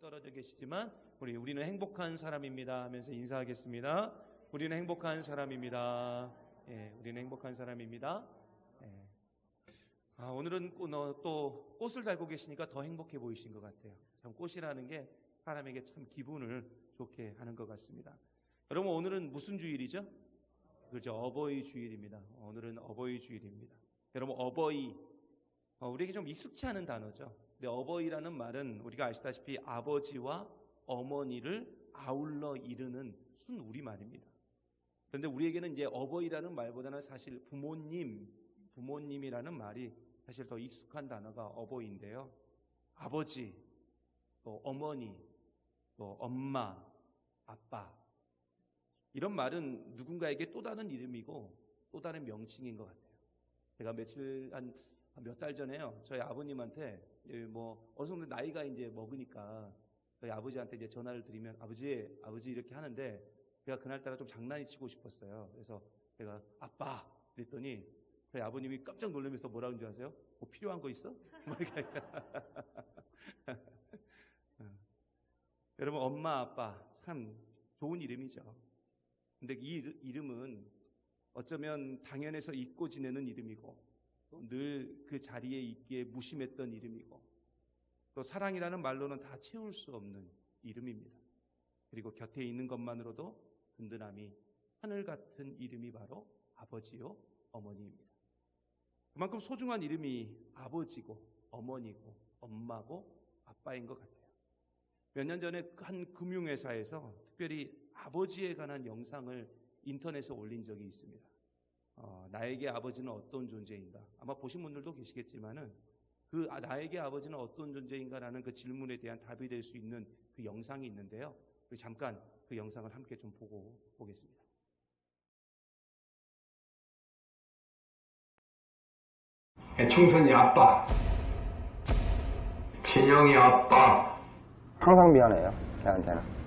떨어져 계시지만 우리는 행복한 사람입니다 하면서 인사하겠습니다. 우리는 행복한 사람입니다. 예, 우리는 행복한 사람입니다. 예. 오늘은 또 꽃을 달고 계시니까 더 행복해 보이신 것 같아요. 참 꽃이라는 게 사람에게 참 기분을 좋게 하는 것 같습니다. 여러분, 오늘은 무슨 주일이죠? 그렇죠. 어버이 주일입니다. 오늘은 어버이 주일입니다. 여러분, 어버이, 우리에게 좀 익숙치 않은 단어죠. 근데 어버이라는 말은 우리가 아시다시피 아버지와 어머니를 아울러 이르는 순 우리말입니다. 그런데 우리에게는 이제 어버이라는 말보다는 사실 부모님이라는 말이 사실 더 익숙한 단어가 어버이인데요. 아버지, 또 어머니, 또 엄마, 아빠, 이런 말은 누군가에게 또 다른 이름이고 또 다른 명칭인 것 같아요. 제가 몇 달 전에요, 저희 아버님한테 어느 정도 나이가 이제 먹으니까 저희 아버지한테 이제 전화를 드리면 아버지 이렇게 하는데, 제가 그날따라 좀 장난이 치고 싶었어요. 그래서 제가 아빠 그랬더니 저희 아버님이 깜짝 놀라면서 뭐라는 줄 아세요? 뭐 필요한 거 있어? 여러분, 엄마 아빠 참 좋은 이름이죠. 근데 이 이름은 어쩌면 당연해서 잊고 지내는 이름이고, 늘 그 자리에 있기에 무심했던 이름이고, 또 사랑이라는 말로는 다 채울 수 없는 이름입니다. 그리고 곁에 있는 것만으로도 든든함이 하늘 같은 이름이 바로 아버지요 어머니입니다. 그만큼 소중한 이름이 아버지고 어머니고 엄마고 아빠인 것 같아요. 몇 년 전에 한 금융회사에서 특별히 아버지에 관한 영상을 인터넷에 올린 적이 있습니다. 나에게 아버지는 어떤 존재인가? 아마 보신 분들도 계시겠지만은 나에게 아버지는 어떤 존재인가라는 그 질문에 대한 답이 될 수 있는 그 영상이 있는데요. 우리 잠깐 그 영상을 함께 좀 보고 보겠습니다. 충선이 아빠, 진영이 아빠. 항상 미안해요, 걔한테는.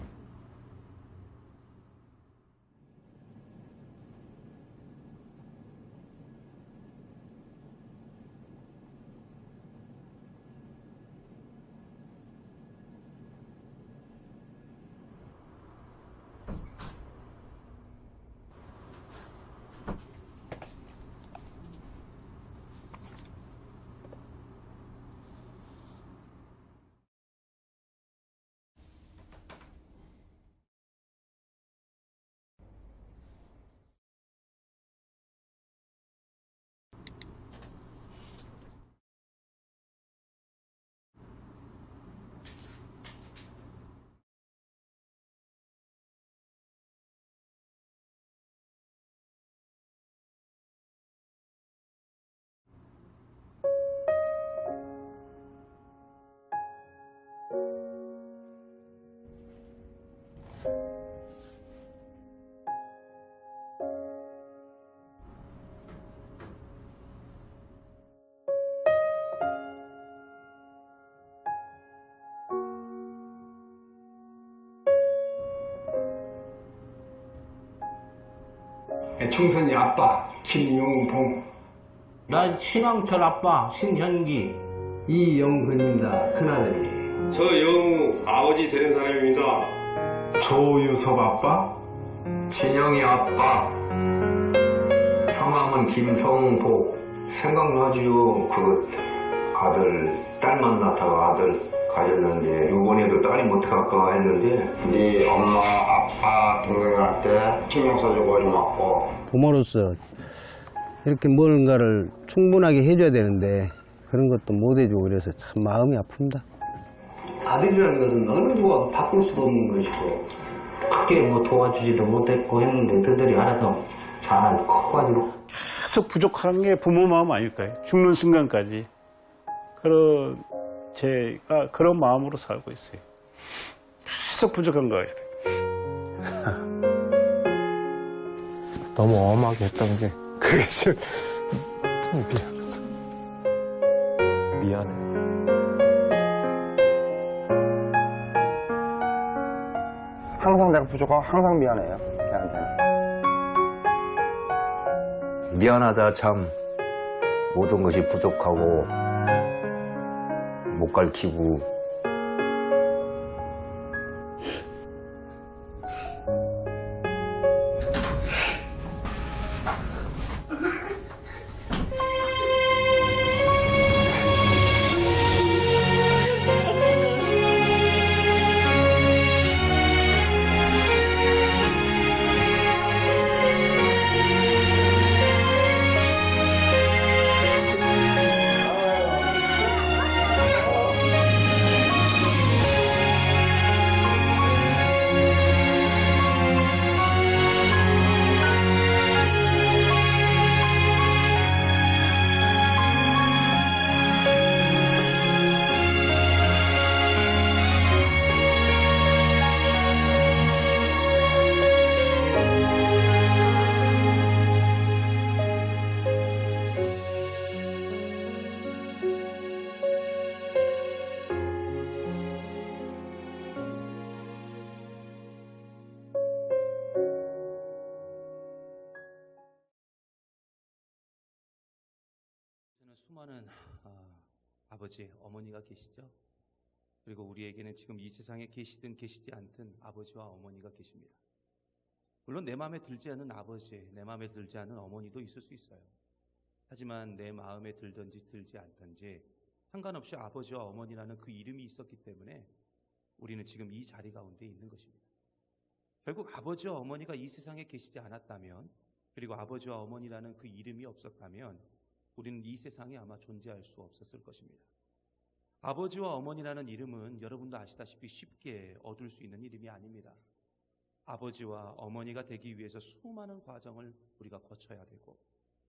충선이 아빠, 김용봉. 난 신왕철 아빠 신현기. 이영근입니다. 큰아들이. 저 영우 아버지 되는 사람입니다. 조유섭 아빠, 진영이 아빠. 성함은 김성복. 생각나지요. 그 아들, 딸만 낳다가 아들 가졌는데 요번에도 딸이 못 갈까 했는데 네 엄마, 아빠, 동생한테 신경 써주고 고맙고. 부모로서 이렇게 뭔가를 충분하게 해줘야 되는데 그런 것도 못 해주고 그래서 참 마음이 아픕니다. 아들이라는 것은 어느 누가 바꿀 수도 없는 것이고 크게 뭐 도와주지도 못했고 했는데 그들이 알아서 잘 커가지고. 계속 부족한 게 부모 마음 아닐까요? 죽는 순간까지. 제가 그런 마음으로 살고 있어요. 계속 부족한 거예요. 너무 엄하게 했던 게 그게 좀 미안해요. 항상 내가 부족하고 항상 미안해요, 걔한테는. 미안하다 참. 모든 것이 부족하고 못 가르치고 수많은 아버지, 어머니가 계시죠? 그리고 우리에게는 지금 이 세상에 계시든 계시지 않든 아버지와 어머니가 계십니다. 물론 내 마음에 들지 않는 아버지, 내 마음에 들지 않는 어머니도 있을 수 있어요. 하지만 내 마음에 들든지 들지 않든지 상관없이 아버지와 어머니라는 그 이름이 있었기 때문에 우리는 지금 이 자리 가운데 있는 것입니다. 결국 아버지와 어머니가 이 세상에 계시지 않았다면, 그리고 아버지와 어머니라는 그 이름이 없었다면 우리는 이 세상에 아마 존재할 수 없었을 것입니다. 아버지와 어머니라는 이름은 여러분도 아시다시피 쉽게 얻을 수 있는 이름이 아닙니다. 아버지와 어머니가 되기 위해서 수많은 과정을 우리가 거쳐야 되고,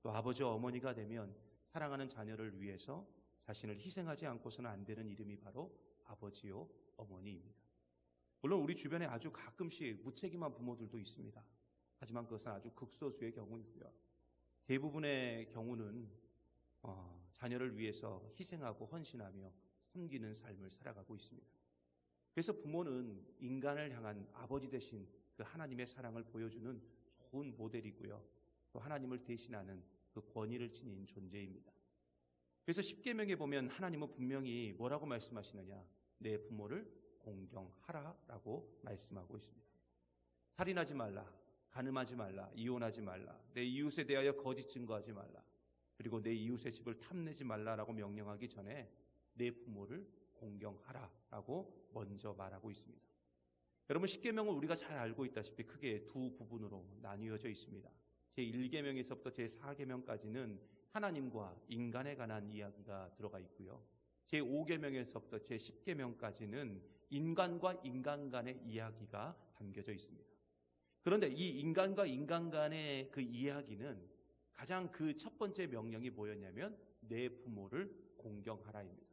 또 아버지와 어머니가 되면 사랑하는 자녀를 위해서 자신을 희생하지 않고서는 안 되는 이름이 바로 아버지요 어머니입니다. 물론 우리 주변에 아주 가끔씩 무책임한 부모들도 있습니다. 하지만 그것은 아주 극소수의 경우이고요. 대부분의 경우는 자녀를 위해서 희생하고 헌신하며 섬기는 삶을 살아가고 있습니다. 그래서 부모는 인간을 향한 아버지 대신 그 하나님의 사랑을 보여주는 좋은 모델이고요. 또 하나님을 대신하는 그 권위를 지닌 존재입니다. 그래서 십계명에 보면 하나님은 분명히 뭐라고 말씀하시느냐? 내 부모를 공경하라라고 말씀하고 있습니다. 살인하지 말라, 간음하지 말라, 이혼하지 말라, 내 이웃에 대하여 거짓 증거하지 말라, 그리고 내 이웃의 집을 탐내지 말라라고 명령하기 전에 내 부모를 공경하라라고 먼저 말하고 있습니다. 여러분, 십계명은 우리가 잘 알고 있다시피 크게 두 부분으로 나뉘어져 있습니다. 제1계명에서부터 제4계명까지는 하나님과 인간에 관한 이야기가 들어가 있고요. 제5계명에서부터 제10계명까지는 인간과 인간 간의 이야기가 담겨져 있습니다. 그런데 이 인간과 인간 간의 그 이야기는 가장 그 첫 번째 명령이 뭐였냐면 내 부모를 공경하라입니다.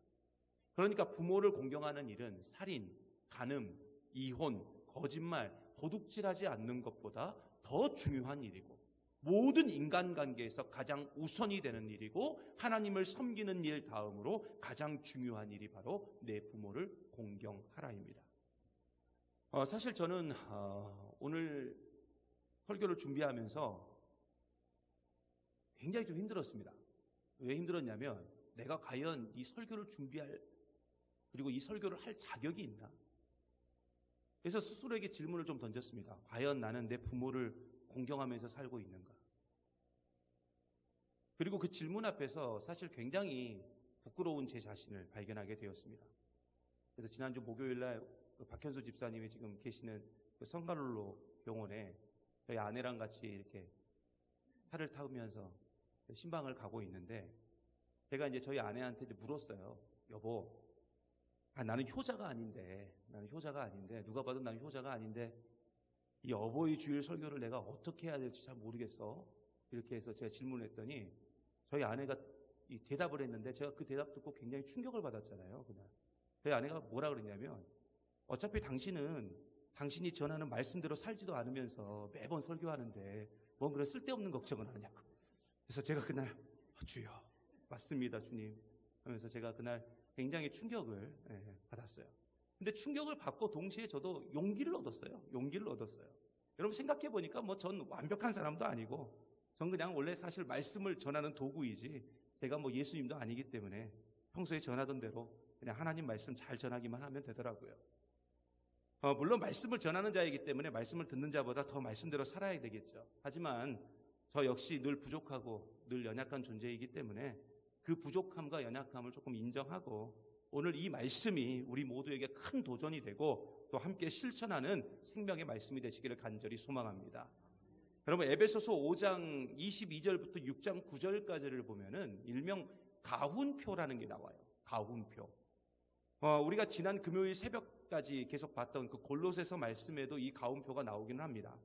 그러니까 부모를 공경하는 일은 살인, 간음, 이혼, 거짓말, 도둑질하지 않는 것보다 더 중요한 일이고, 모든 인간관계에서 가장 우선이 되는 일이고, 하나님을 섬기는 일 다음으로 가장 중요한 일이 바로 내 부모를 공경하라입니다. 사실 저는 오늘 설교를 준비하면서 굉장히 좀 힘들었습니다. 왜 힘들었냐면 내가 과연 이 설교를 준비할, 그리고 이 설교를 할 자격이 있나? 그래서 스스로에게 질문을 좀 던졌습니다. 과연 나는 내 부모를 공경하면서 살고 있는가? 그리고 그 질문 앞에서 사실 굉장히 부끄러운 제 자신을 발견하게 되었습니다. 그래서 지난주 목요일날 박현수 집사님이 지금 계시는 그 성가롤로 병원에 저희 아내랑 같이 이렇게 차를 타면서 신방을 가고 있는데, 제가 이제 저희 아내한테 물었어요. 여보, 나는 효자가 아닌데 누가 봐도 나는 효자가 아닌데 이 어버이 주일 설교를 내가 어떻게 해야 될지 잘 모르겠어. 이렇게 해서 제가 질문을 했더니 저희 아내가 이 대답을 했는데, 제가 그 대답 듣고 굉장히 충격을 받았잖아요. 그날 저희 아내가 뭐라 그랬냐면, 어차피 당신이 전하는 말씀대로 살지도 않으면서 매번 설교하는데 뭔 그런 쓸데없는 걱정을 하냐고. 그래서 제가 그날 주여 맞습니다 주님 하면서 제가 그날 굉장히 충격을 받았어요. 근데 충격을 받고 동시에 저도 용기를 얻었어요. 여러분 생각해 보니까 뭐 전 완벽한 사람도 아니고, 전 그냥 원래 사실 말씀을 전하는 도구이지 제가 뭐 예수님도 아니기 때문에 평소에 전하던 대로 그냥 하나님 말씀 잘 전하기만 하면 되더라고요. 물론 말씀을 전하는 자이기 때문에 말씀을 듣는 자보다 더 말씀대로 살아야 되겠죠. 하지만 저 역시 늘 부족하고 늘 연약한 존재이기 때문에 그 부족함과 연약함을 조금 인정하고 오늘 이 말씀이 우리 모두에게 큰 도전이 되고 또 함께 실천하는 생명의 말씀이 되시기를 간절히 소망합니다. 여러분, 에베소서 5장 22절부터 6장 9절까지를 보면은 일명 가훈표라는 게 나와요. 가훈표. 우리가 지난 금요일 새벽까지 계속 봤던 그 골로새서 말씀에도 이 가훈표가 나오기는 합니다.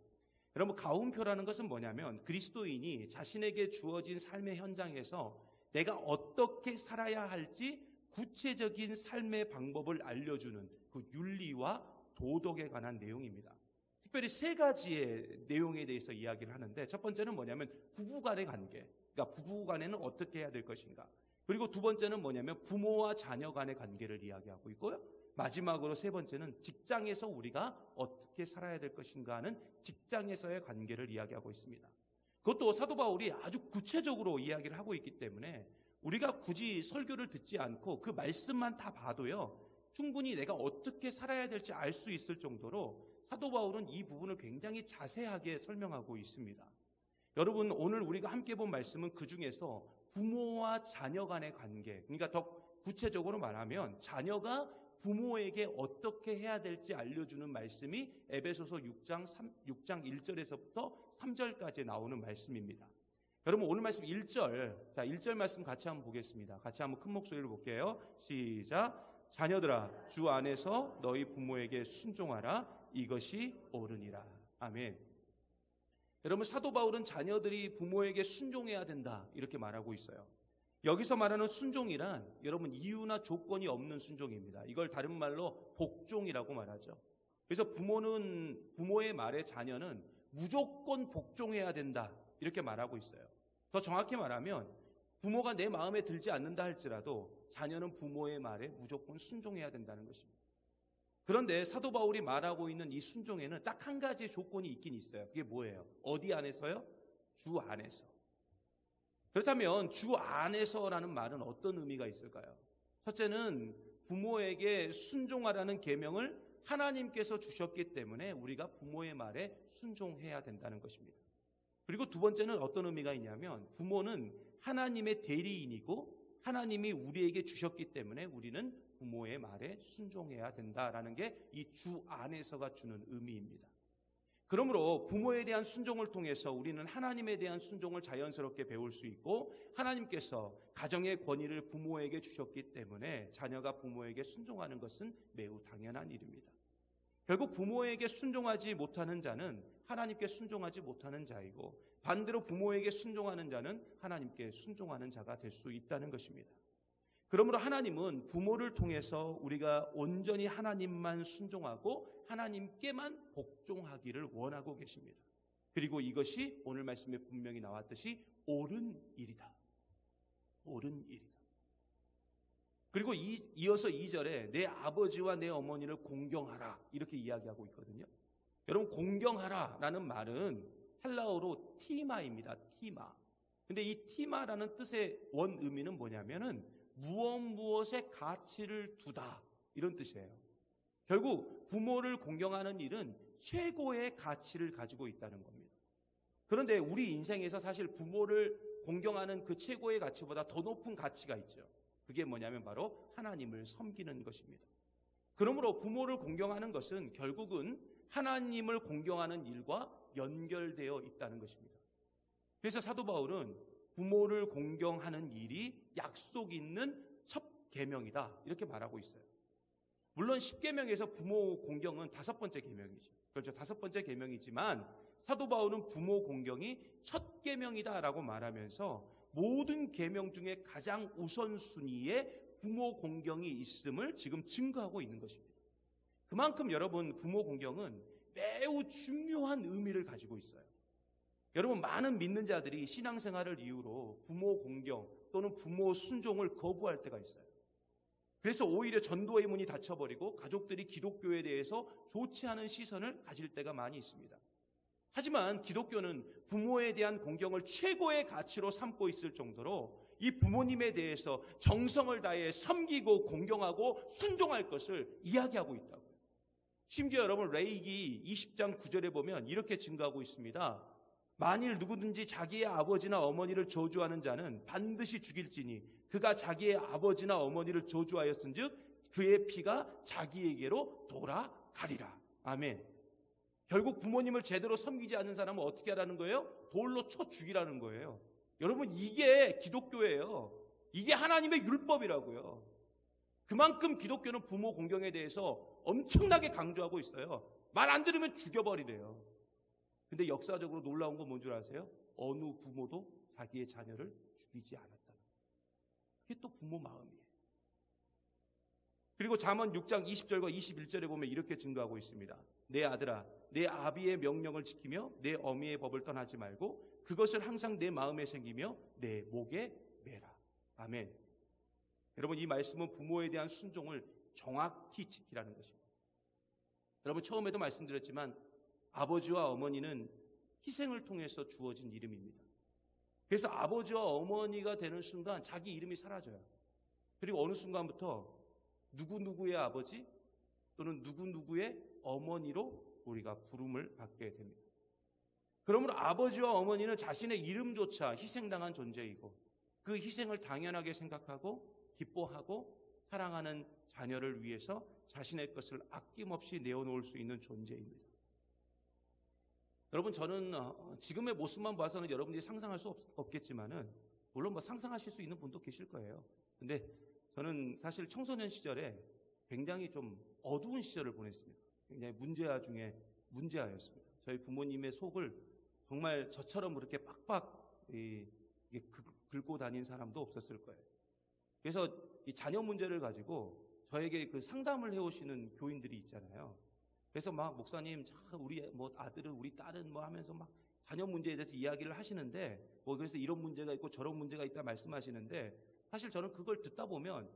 여러분, 가훈표라는 것은 뭐냐면 그리스도인이 자신에게 주어진 삶의 현장에서 내가 어떻게 살아야 할지 구체적인 삶의 방법을 알려주는 그 윤리와 도덕에 관한 내용입니다. 특별히 세 가지의 내용에 대해서 이야기를 하는데, 첫 번째는 뭐냐면 부부 간의 관계, 그러니까 부부 간에는 어떻게 해야 될 것인가. 그리고 두 번째는 뭐냐면 부모와 자녀 간의 관계를 이야기하고 있고요. 마지막으로 세 번째는 직장에서 우리가 어떻게 살아야 될 것인가 하는 직장에서의 관계를 이야기하고 있습니다. 그것도 사도 바울이 아주 구체적으로 이야기를 하고 있기 때문에 우리가 굳이 설교를 듣지 않고 그 말씀만 다 봐도요, 충분히 내가 어떻게 살아야 될지 알 수 있을 정도로 사도 바울은 이 부분을 굉장히 자세하게 설명하고 있습니다. 여러분, 오늘 우리가 함께 본 말씀은 그 중에서 부모와 자녀 간의 관계, 그러니까 더 구체적으로 말하면 자녀가 부모에게 어떻게 해야 될지 알려주는 말씀이 에베소서 6장 1절에서부터 3절까지 나오는 말씀입니다. 여러분, 오늘 말씀 1절, 자, 1절 말씀 같이 한번 보겠습니다. 같이 한번 큰 목소리로 볼게요. 시작. 자녀들아, 주 안에서 너희 부모에게 순종하라. 이것이 옳으니라. 아멘. 여러분, 사도 바울은 자녀들이 부모에게 순종해야 된다, 이렇게 말하고 있어요. 여기서 말하는 순종이란 여러분 이유나 조건이 없는 순종입니다. 이걸 다른 말로 복종이라고 말하죠. 그래서 부모의 말에 자녀는 무조건 복종해야 된다, 이렇게 말하고 있어요. 더 정확히 말하면 부모가 내 마음에 들지 않는다 할지라도 자녀는 부모의 말에 무조건 순종해야 된다는 것입니다. 그런데 사도 바울이 말하고 있는 이 순종에는 딱 한 가지 조건이 있긴 있어요. 그게 뭐예요? 어디 안에서요? 주 안에서. 그렇다면 주 안에서라는 말은 어떤 의미가 있을까요? 첫째는 부모에게 순종하라는 계명을 하나님께서 주셨기 때문에 우리가 부모의 말에 순종해야 된다는 것입니다. 그리고 두 번째는 어떤 의미가 있냐면 부모는 하나님의 대리인이고 하나님이 우리에게 주셨기 때문에 우리는 부모의 말에 순종해야 된다라는 게 이 주 안에서가 주는 의미입니다. 그러므로 부모에 대한 순종을 통해서 우리는 하나님에 대한 순종을 자연스럽게 배울 수 있고 하나님께서 가정의 권위를 부모에게 주셨기 때문에 자녀가 부모에게 순종하는 것은 매우 당연한 일입니다. 결국 부모에게 순종하지 못하는 자는 하나님께 순종하지 못하는 자이고 반대로 부모에게 순종하는 자는 하나님께 순종하는 자가 될 수 있다는 것입니다. 그러므로 하나님은 부모를 통해서 우리가 온전히 하나님만 순종하고 하나님께만 복종하기를 원하고 계십니다. 그리고 이것이 오늘 말씀에 분명히 나왔듯이 옳은 일이다. 옳은 일이다. 그리고 이어서 2절에 내 아버지와 내 어머니를 공경하라, 이렇게 이야기하고 있거든요. 여러분, 공경하라라는 말은 헬라어로 티마입니다. 티마. 근데 이 티마라는 뜻의 원 의미는 뭐냐면은 무엇에 가치를 두다, 이런 뜻이에요. 결국 부모를 공경하는 일은 최고의 가치를 가지고 있다는 겁니다. 그런데 우리 인생에서 사실 부모를 공경하는 그 최고의 가치보다 더 높은 가치가 있죠. 그게 뭐냐면 바로 하나님을 섬기는 것입니다. 그러므로 부모를 공경하는 것은 결국은 하나님을 공경하는 일과 연결되어 있다는 것입니다. 그래서 사도 바울은 부모를 공경하는 일이 약속 있는 첫 계명이다, 이렇게 말하고 있어요. 물론 10계명에서 부모 공경은 5번째 계명이죠. 그렇죠. 5번째 계명이지만 사도 바울은 부모 공경이 첫 계명이다라고 말하면서 모든 계명 중에 가장 우선순위에 부모 공경이 있음을 지금 증거하고 있는 것입니다. 그만큼 여러분, 부모 공경은 매우 중요한 의미를 가지고 있어요. 여러분, 많은 믿는 자들이 신앙생활을 이유로 부모 공경 또는 부모 순종을 거부할 때가 있어요. 그래서 오히려 전도의 문이 닫혀버리고 가족들이 기독교에 대해서 좋지 않은 시선을 가질 때가 많이 있습니다. 하지만 기독교는 부모에 대한 공경을 최고의 가치로 삼고 있을 정도로 이 부모님에 대해서 정성을 다해 섬기고 공경하고 순종할 것을 이야기하고 있다고요. 심지어 여러분, 레위기 20장 9절에 보면 이렇게 증거하고 있습니다. 만일 누구든지 자기의 아버지나 어머니를 저주하는 자는 반드시 죽일지니 그가 자기의 아버지나 어머니를 저주하였은즉 그의 피가 자기에게로 돌아가리라. 아멘. 결국 부모님을 제대로 섬기지 않는 사람은 어떻게 하라는 거예요? 돌로 쳐 죽이라는 거예요. 여러분, 이게 기독교예요. 이게 하나님의 율법이라고요. 그만큼 기독교는 부모 공경에 대해서 엄청나게 강조하고 있어요. 말 안 들으면 죽여버리래요. 근데 역사적으로 놀라운 건 뭔 줄 아세요? 어느 부모도 자기의 자녀를 죽이지 않았다는 거예요. 그게 또 부모 마음이에요. 그리고 잠언 6장 20절과 21절에 보면 이렇게 증거하고 있습니다. 내 아들아, 내 아비의 명령을 지키며 내 어미의 법을 떠나지 말고 그것을 항상 내 마음에 새기며 내 목에 매라. 아멘. 여러분, 이 말씀은 부모에 대한 순종을 정확히 지키라는 것입니다. 여러분, 처음에도 말씀드렸지만 아버지와 어머니는 희생을 통해서 주어진 이름입니다. 그래서 아버지와 어머니가 되는 순간 자기 이름이 사라져요. 그리고 어느 순간부터 누구누구의 아버지 또는 누구누구의 어머니로 우리가 부름을 받게 됩니다. 그러므로 아버지와 어머니는 자신의 이름조차 희생당한 존재이고 그 희생을 당연하게 생각하고 기뻐하고 사랑하는 자녀를 위해서 자신의 것을 아낌없이 내어놓을 수 있는 존재입니다. 여러분, 저는 지금의 모습만 봐서는 여러분들이 상상할 수 없겠지만은 물론 뭐 상상하실 수 있는 분도 계실 거예요. 근데 저는 사실 청소년 시절에 굉장히 좀 어두운 시절을 보냈습니다. 굉장히 문제아 중에 문제아였습니다. 저희 부모님의 속을 정말 저처럼 그렇게 빡빡 긁고 다닌 사람도 없었을 거예요. 그래서 이 자녀 문제를 가지고 저에게 그 상담을 해오시는 교인들이 있잖아요. 그래서 막 목사님, 우리 뭐 아들은 우리 딸은 뭐 하면서 막 자녀 문제에 대해서 이야기를 하시는데 뭐 그래서 이런 문제가 있고 저런 문제가 있다 말씀하시는데 사실 저는 그걸 듣다 보면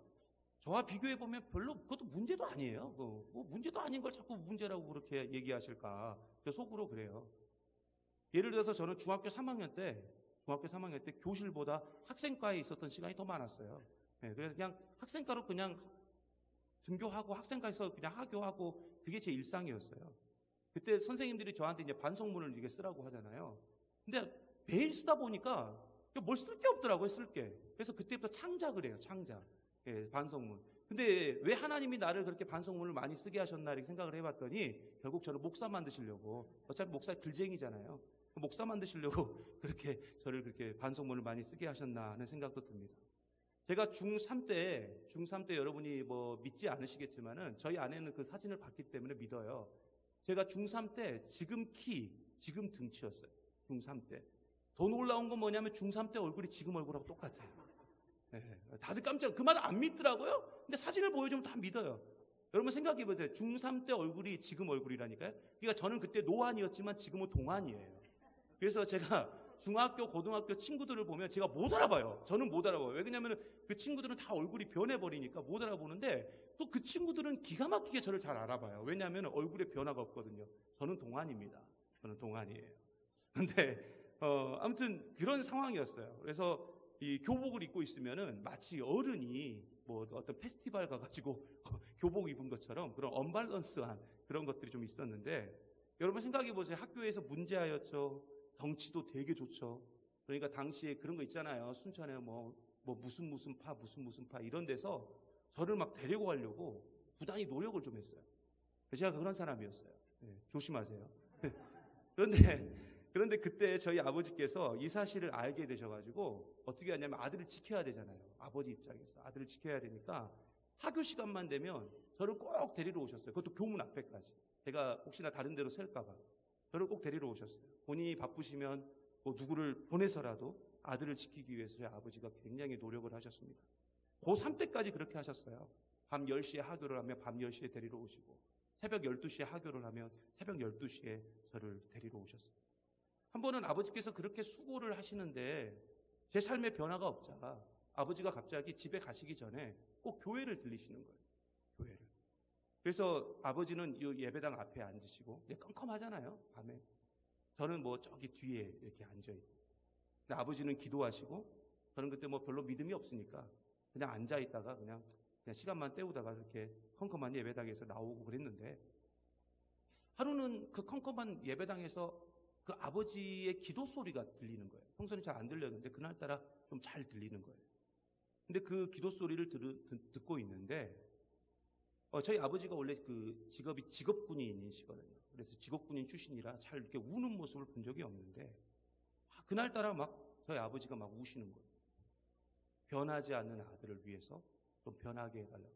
저와 비교해 보면 별로 그것도 문제도 아니에요. 뭐 문제도 아닌 걸 자꾸 문제라고 그렇게 얘기하실까? 속으로 그래요. 예를 들어서 저는 중학교 3학년 때 교실보다 학생과에 있었던 시간이 더 많았어요. 네, 그래서 그냥 학생과로 그냥 등교하고 학생과에서 그냥 하교하고 그게 제 일상이었어요. 그때 선생님들이 저한테 이제 반성문을 이게 쓰라고 하잖아요. 근데 매일 쓰다 보니까 뭘 쓸 게 없더라고요, 쓸 게. 그래서 그때부터 창작을 해요, 창작. 예, 반성문. 근데 왜 하나님이 나를 그렇게 반성문을 많이 쓰게 하셨나 이렇게 생각을 해봤더니 결국 저를 목사 만드시려고, 어차피 목사 글쟁이잖아요. 목사 만드시려고 그렇게 저를 그렇게 반성문을 많이 쓰게 하셨나 하는 생각도 듭니다. 제가 중3 때 여러분이 뭐 믿지 않으시겠지만은 저희 아내는 그 사진을 봤기 때문에 믿어요. 제가 중3 때 지금 키, 지금 등치였어요. 중3 때. 더 놀라운 건 뭐냐면 중3 때 얼굴이 지금 얼굴하고 똑같아요. 네, 다들 깜짝, 그 말 안 믿더라고요? 근데 사진을 보여주면 다 믿어요. 여러분 생각해 보세요. 중3 때 얼굴이 지금 얼굴이라니까요? 그러니까 저는 그때 노안이었지만 지금은 동안이에요. 그래서 제가 중학교, 고등학교 친구들을 보면 제가 못 알아봐요. 저는 못 알아봐요. 왜냐면 그 친구들은 다 얼굴이 변해버리니까 못 알아보는데 또 그 친구들은 기가 막히게 저를 잘 알아봐요. 왜냐하면 얼굴에 변화가 없거든요. 저는 동안입니다. 저는 동안이에요. 근데 아무튼 그런 상황이었어요. 그래서 이 교복을 입고 있으면은 마치 어른이 뭐 어떤 페스티벌 가가지고 교복 입은 것처럼 그런 언밸런스한 그런 것들이 좀 있었는데 여러분 생각해 보세요. 학교에서 문제아였죠. 덩치도 되게 좋죠. 그러니까 당시에 그런 거 있잖아요. 순천에 뭐 무슨 파 이런 데서 저를 막 데리고 가려고 부단히 노력을 좀 했어요. 제가 그런 사람이었어요. 네, 조심하세요. 그런데 그때 저희 아버지께서 이 사실을 알게 되셔가지고 어떻게 하냐면 아들을 지켜야 되잖아요. 아버지 입장에서 아들을 지켜야 되니까 학교 시간만 되면 저를 꼭 데리러 오셨어요. 그것도 교문 앞에까지. 제가 혹시나 다른 데로 셀까봐 저를 꼭 데리러 오셨어요. 본인이 바쁘시면 뭐 누구를 보내서라도 아들을 지키기 위해서 저희 아버지가 굉장히 노력을 하셨습니다. 고3 때까지 그렇게 하셨어요. 밤 10시에 하교를 하면 밤 10시에 데리러 오시고 새벽 12시에 하교를 하면 새벽 12시에 저를 데리러 오셨어요. 한 번은 아버지께서 그렇게 수고를 하시는데 제 삶에 변화가 없자 아버지가 갑자기 집에 가시기 전에 꼭 교회를 들리시는 거예요. 교회를. 그래서 아버지는 이 예배당 앞에 앉으시고 컴컴하잖아요. 밤에. 저는 뭐 저기 뒤에 이렇게 앉아있고 근데 아버지는 기도하시고 저는 그때 뭐 별로 믿음이 없으니까 그냥 앉아있다가 그냥 시간만 때우다가 이렇게 컴컴한 예배당에서 나오고 그랬는데 하루는 그 컴컴한 예배당에서 그 아버지의 기도 소리가 들리는 거예요. 평소에는 잘 안 들렸는데 그날따라 좀 잘 들리는 거예요. 근데 그 기도 소리를 듣고 있는데 저희 아버지가 원래 그 직업이 직업군인이시거든요. 그래서 직업군인 출신이라 잘 이렇게 우는 모습을 본 적이 없는데 그날따라 막 저희 아버지가 막 우시는 거예요. 변하지 않는 아들을 위해서 좀 변하게 해달라고.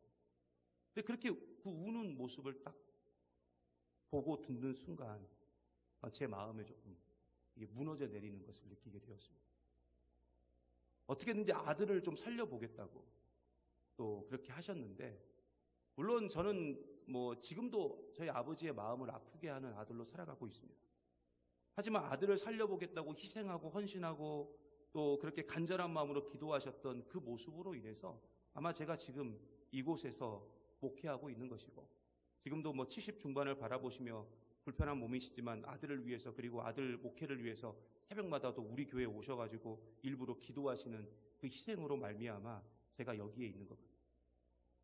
근데 그렇게 그 우는 모습을 딱 보고 듣는 순간 제 마음에 조금 이게 무너져 내리는 것을 느끼게 되었습니다. 어떻게든지 아들을 좀 살려보겠다고 또 그렇게 하셨는데 물론 저는 뭐 지금도 저희 아버지의 마음을 아프게 하는 아들로 살아가고 있습니다. 하지만 아들을 살려보겠다고 희생하고 헌신하고 또 그렇게 간절한 마음으로 기도하셨던 그 모습으로 인해서 아마 제가 지금 이곳에서 목회하고 있는 것이고 지금도 뭐 70 중반을 바라보시며 불편한 몸이시지만 아들을 위해서 그리고 아들 목회를 위해서 새벽마다도 우리 교회에 오셔가지고 일부러 기도하시는 그 희생으로 말미암아 제가 여기에 있는 거거든요.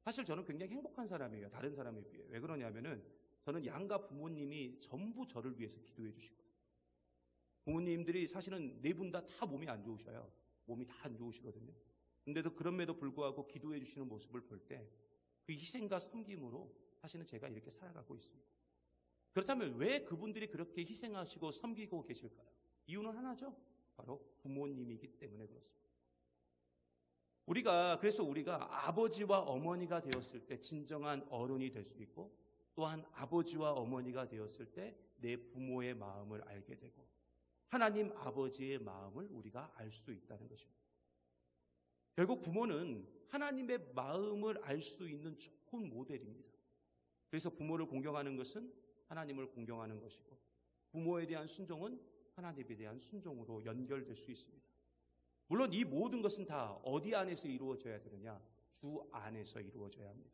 사실 저는 굉장히 행복한 사람이에요. 다른 사람에 비해. 왜 그러냐면은 저는 양가 부모님이 전부 저를 위해서 기도해 주시거든요. 부모님들이 사실은 네 분 다 몸이 안 좋으셔요. 몸이 다 안 좋으시거든요. 근데도 그럼에도 불구하고 기도해 주시는 모습을 볼 때 그 희생과 섬김으로 사실은 제가 이렇게 살아가고 있습니다. 그렇다면 왜 그분들이 그렇게 희생하시고 섬기고 계실까요? 이유는 하나죠. 바로 부모님이기 때문에 그렇습니다. 그래서 우리가 아버지와 어머니가 되었을 때 진정한 어른이 될 수 있고, 또한 아버지와 어머니가 되었을 때 내 부모의 마음을 알게 되고 하나님 아버지의 마음을 우리가 알 수 있다는 것입니다. 결국 부모는 하나님의 마음을 알 수 있는 좋은 모델입니다. 그래서 부모를 공경하는 것은 하나님을 공경하는 것이고, 부모에 대한 순종은 하나님에 대한 순종으로 연결될 수 있습니다. 물론 이 모든 것은 다 어디 안에서 이루어져야 되느냐? 주 안에서 이루어져야 합니다.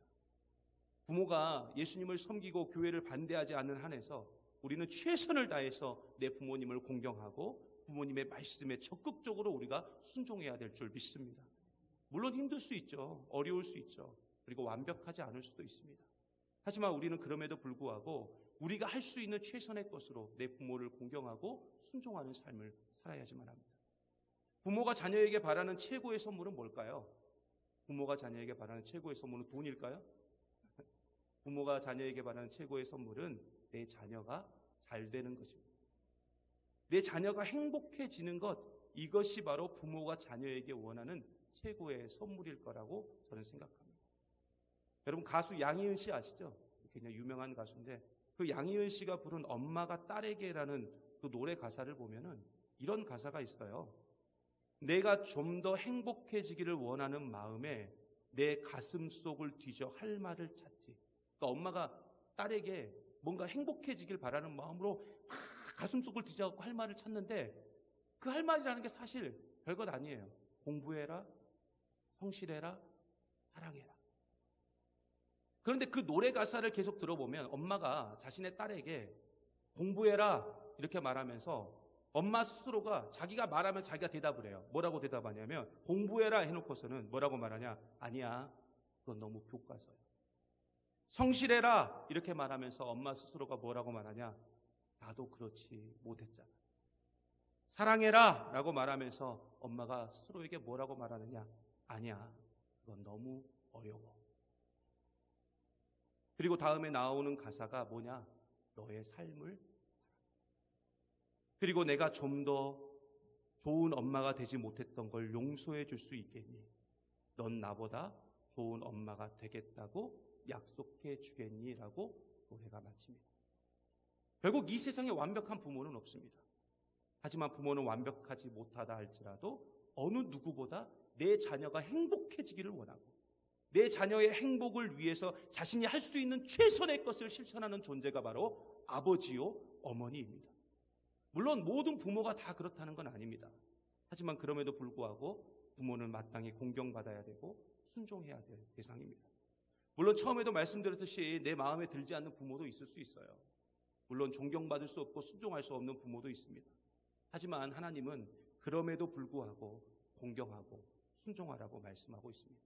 부모가 예수님을 섬기고 교회를 반대하지 않는 한에서 우리는 최선을 다해서 내 부모님을 공경하고 부모님의 말씀에 적극적으로 우리가 순종해야 될 줄 믿습니다. 물론 힘들 수 있죠. 어려울 수 있죠. 그리고 완벽하지 않을 수도 있습니다. 하지만 우리는 그럼에도 불구하고 우리가 할 수 있는 최선의 것으로 내 부모를 공경하고 순종하는 삶을 살아야지만 합니다. 부모가 자녀에게 바라는 최고의 선물은 뭘까요? 부모가 자녀에게 바라는 최고의 선물은 돈일까요? 부모가 자녀에게 바라는 최고의 선물은 내 자녀가 잘 되는 것입니다. 내 자녀가 행복해지는 것, 이것이 바로 부모가 자녀에게 원하는 최고의 선물일 거라고 저는 생각합니다. 여러분, 가수 양희은 씨 아시죠? 굉장히 유명한 가수인데 그 양희은 씨가 부른 엄마가 딸에게라는 그 노래 가사를 보면은 이런 가사가 있어요. 내가 좀 더 행복해지기를 원하는 마음에 내 가슴 속을 뒤져 할 말을 찾지. 그러니까 엄마가 딸에게 뭔가 행복해지길 바라는 마음으로 막 가슴 속을 뒤져갖고 할 말을 찾는데 그 할 말이라는 게 사실 별것 아니에요. 공부해라, 성실해라, 사랑해라. 그런데 그 노래 가사를 계속 들어보면 엄마가 자신의 딸에게 공부해라 이렇게 말하면서 엄마 스스로가 자기가 말하면 자기가 대답을 해요. 뭐라고 대답하냐면 공부해라 해놓고서는 뭐라고 말하냐? 아니야, 그건 너무 교과서야. 성실해라 이렇게 말하면서 엄마 스스로가 뭐라고 말하냐? 나도 그렇지 못했잖아. 사랑해라 라고 말하면서 엄마가 스스로에게 뭐라고 말하느냐? 아니야, 그건 너무 어려워. 그리고 다음에 나오는 가사가 뭐냐? 너의 삶을. 그리고 내가 좀 더 좋은 엄마가 되지 못했던 걸 용서해 줄 수 있겠니? 넌 나보다 좋은 엄마가 되겠다고 약속해 주겠니? 라고 노래가 마칩니다. 결국 이 세상에 완벽한 부모는 없습니다. 하지만 부모는 완벽하지 못하다 할지라도 어느 누구보다 내 자녀가 행복해지기를 원하고 내 자녀의 행복을 위해서 자신이 할 수 있는 최선의 것을 실천하는 존재가 바로 아버지요 어머니입니다. 물론 모든 부모가 다 그렇다는 건 아닙니다. 하지만 그럼에도 불구하고 부모는 마땅히 공경받아야 되고 순종해야 될 대상입니다. 물론 처음에도 말씀드렸듯이 내 마음에 들지 않는 부모도 있을 수 있어요. 물론 존경받을 수 없고 순종할 수 없는 부모도 있습니다. 하지만 하나님은 그럼에도 불구하고 공경하고 순종하라고 말씀하고 있습니다.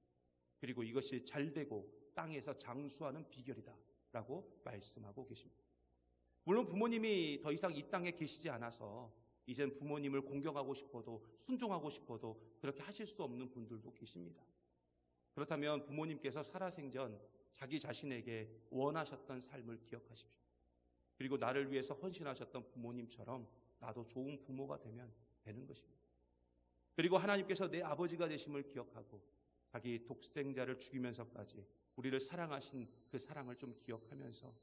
그리고 이것이 잘되고 땅에서 장수하는 비결이다 라고 말씀하고 계십니다. 물론 부모님이 더 이상 이 땅에 계시지 않아서 이젠 부모님을 공경하고 싶어도 순종하고 싶어도 그렇게 하실 수 없는 분들도 계십니다. 그렇다면 부모님께서 살아생전 자기 자신에게 원하셨던 삶을 기억하십시오. 그리고 나를 위해서 헌신하셨던 부모님처럼 나도 좋은 부모가 되면 되는 것입니다. 그리고 하나님께서 내 아버지가 되심을 기억하고 자기 독생자를 죽이면서까지 우리를 사랑하신 그 사랑을 좀 기억하면서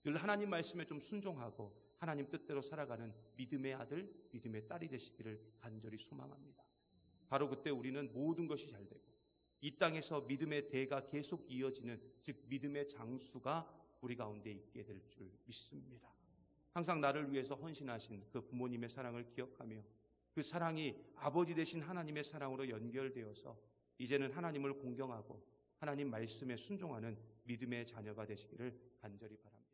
늘 하나님 말씀에 좀 순종하고 하나님 뜻대로 살아가는 믿음의 아들, 믿음의 딸이 되시기를 간절히 소망합니다. 바로 그때 우리는 모든 것이 잘 되고 이 땅에서 믿음의 대가 계속 이어지는, 즉 믿음의 장수가 우리 가운데 있게 될 줄 믿습니다. 항상 나를 위해서 헌신하신 그 부모님의 사랑을 기억하며 그 사랑이 아버지 되신 하나님의 사랑으로 연결되어서 이제는 하나님을 공경하고 하나님 말씀에 순종하는 믿음의 자녀가 되시기를 간절히 바랍니다.